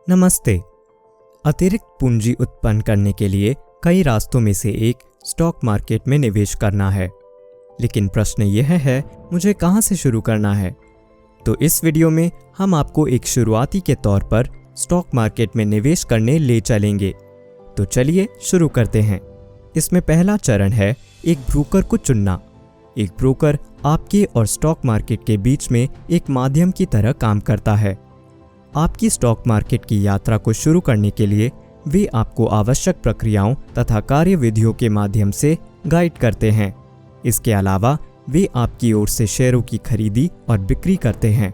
नमस्ते। अतिरिक्त पूंजी उत्पन्न करने के लिए कई रास्तों में से एक स्टॉक मार्केट में निवेश करना है, लेकिन प्रश्न यह है मुझे कहां से शुरू करना है। तो इस वीडियो में हम आपको एक शुरुआती के तौर पर स्टॉक मार्केट में निवेश करने ले चलेंगे। तो चलिए शुरू करते हैं। इसमें पहला चरण है एक ब्रोकर को चुनना। एक ब्रोकर आपके और स्टॉक मार्केट के बीच में एक माध्यम की तरह काम करता है। आपकी स्टॉक मार्केट की यात्रा को शुरू करने के लिए वे आपको आवश्यक प्रक्रियाओं तथा कार्यविधियों के माध्यम से गाइड करते हैं। इसके अलावा वे आपकी ओर से शेयरों की खरीदी और बिक्री करते हैं।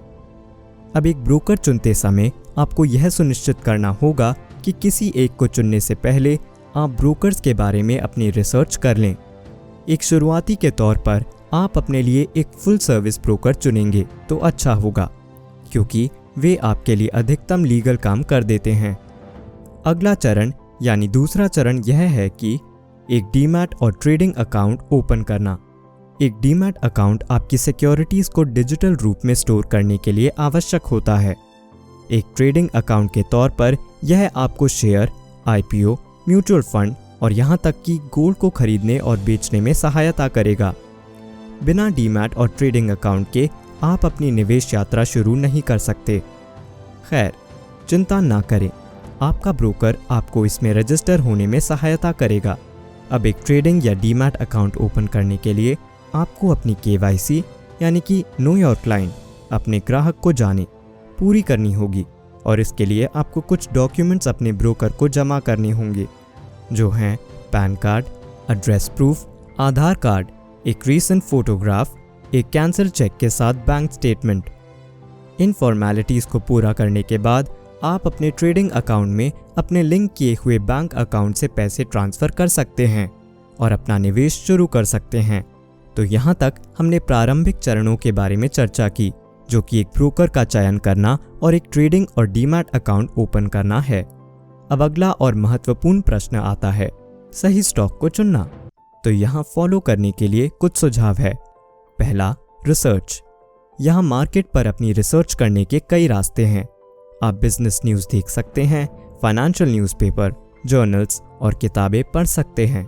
अब एक ब्रोकर चुनते समय आपको यह सुनिश्चित करना होगा कि किसी एक को चुनने से पहले आप ब्रोकर्स के बारे में अपनी रिसर्च कर लें। एक शुरुआती के तौर पर आप अपने लिए एक फुल सर्विस ब्रोकर चुनेंगे तो अच्छा होगा, क्योंकि वे आपके लिए अधिकतम लीगल काम कर देते हैं। अगला चरण यानी दूसरा चरण यह है कि एक डीमैट और ट्रेडिंग अकाउंट ओपन करना। एक डीमैट अकाउंट आपकी सिक्योरिटीज को डिजिटल रूप में स्टोर करने के लिए आवश्यक होता है। एक ट्रेडिंग अकाउंट के तौर पर यह आपको शेयर, आईपीओ, म्यूचुअल फंड और यहाँ तक कि गोल्ड को खरीदने और बेचने में सहायता करेगा। बिना डीमैट और ट्रेडिंग अकाउंट के आप अपनी निवेश यात्रा शुरू नहीं कर सकते। खैर, चिंता ना करें, आपका ब्रोकर आपको इसमें रजिस्टर होने में सहायता करेगा। अब एक ट्रेडिंग या डीमैट अकाउंट ओपन करने के लिए आपको अपनी KYC यानी कि नो योर क्लाइंट, अपने ग्राहक को जाने पूरी करनी होगी और इसके लिए आपको कुछ डॉक्यूमेंट्स अपने ब्रोकर को जमा करने होंगे, जो हैं पैन कार्ड, एड्रेस प्रूफ, आधार कार्ड, एक रीसेंट फोटोग्राफ, एक कैंसिल चेक के साथ बैंक स्टेटमेंट। इन फॉर्मेलिटीज़ को पूरा करने के बाद आप अपने ट्रेडिंग अकाउंट में अपने लिंक किए हुए बैंक अकाउंट से पैसे ट्रांसफ़र कर सकते हैं और अपना निवेश शुरू कर सकते हैं। तो यहाँ तक हमने प्रारंभिक चरणों के बारे में चर्चा की, जो कि एक ब्रोकर का चयन करना और एक ट्रेडिंग और डीमैट अकाउंट ओपन करना है। अब अगला और महत्वपूर्ण प्रश्न आता है, सही स्टॉक को चुनना। तो यहाँ फॉलो करने के लिए कुछ सुझाव है। पहला, रिसर्च। यहाँ मार्केट पर अपनी रिसर्च करने के कई रास्ते हैं। आप बिजनेस न्यूज़ देख सकते हैं, फाइनेंशियल न्यूज़पेपर, जर्नल्स और किताबें पढ़ सकते हैं,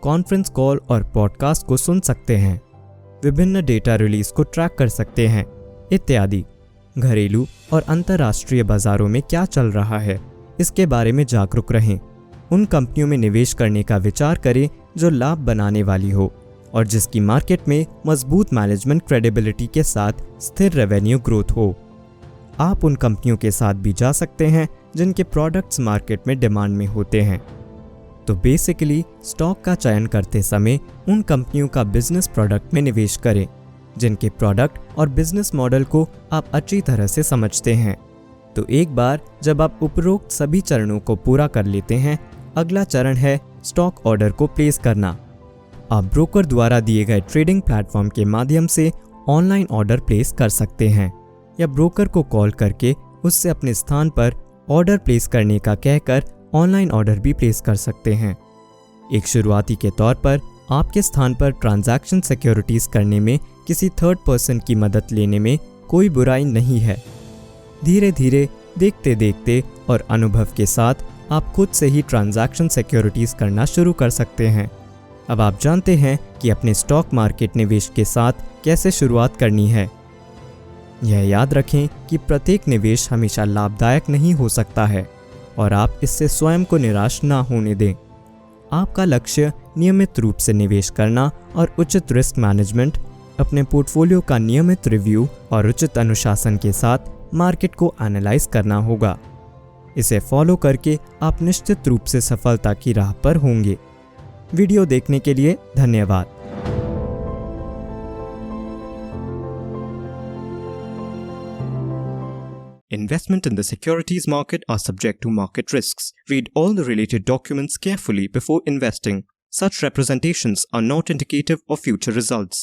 कॉन्फ्रेंस कॉल और पॉडकास्ट को सुन सकते हैं, विभिन्न डेटा रिलीज को ट्रैक कर सकते हैं इत्यादि। घरेलू और अंतर्राष्ट्रीय बाजारों में क्या चल रहा है, इसके बारे में जागरूक रहें। उन कंपनियों में निवेश करने का विचार करें जो लाभ बनाने वाली हो और जिसकी मार्केट में मजबूत मैनेजमेंट क्रेडिबिलिटी के साथ स्थिर रेवेन्यू ग्रोथ हो। आप उन कंपनियों के साथ भी जा सकते हैं जिनके प्रोडक्ट्स मार्केट में डिमांड में होते हैं। तो बेसिकली स्टॉक का चयन करते समय उन कंपनियों का बिजनेस प्रोडक्ट में निवेश करें जिनके प्रोडक्ट और बिजनेस मॉडल को आप अच्छी तरह से समझते हैं। तो एक बार जब आप उपरोक्त सभी चरणों को पूरा कर लेते हैं, अगला चरण है स्टॉक ऑर्डर को प्लेस करना। आप ब्रोकर द्वारा दिए गए ट्रेडिंग प्लेटफॉर्म के माध्यम से ऑनलाइन ऑर्डर प्लेस कर सकते हैं या ब्रोकर को कॉल करके उससे अपने स्थान पर ऑर्डर प्लेस करने का कहकर ऑनलाइन ऑर्डर भी प्लेस कर सकते हैं। एक शुरुआती के तौर पर आपके स्थान पर ट्रांजैक्शन सिक्योरिटीज करने में किसी थर्ड पर्सन की मदद लेने में कोई बुराई नहीं है। धीरे धीरे, देखते देखते और अनुभव के साथ आप खुद से ही ट्रांजैक्शन सिक्योरिटीज करना शुरू कर सकते हैं। अब आप जानते हैं कि अपने स्टॉक मार्केट निवेश के साथ कैसे शुरुआत करनी है। यह याद रखें कि प्रत्येक निवेश हमेशा लाभदायक नहीं हो सकता है और आप इससे स्वयं को निराश ना होने दें। आपका लक्ष्य नियमित रूप से निवेश करना और उचित रिस्क मैनेजमेंट, अपने पोर्टफोलियो का नियमित रिव्यू और उचित अनुशासन के साथ मार्केट को एनालाइज करना होगा। इसे फॉलो करके आप निश्चित रूप से सफलता की राह पर होंगे। वीडियो देखने के लिए धन्यवाद। Investment in the securities market are subject to market risks. Read all the related documents carefully before investing. Such representations are not indicative of future results.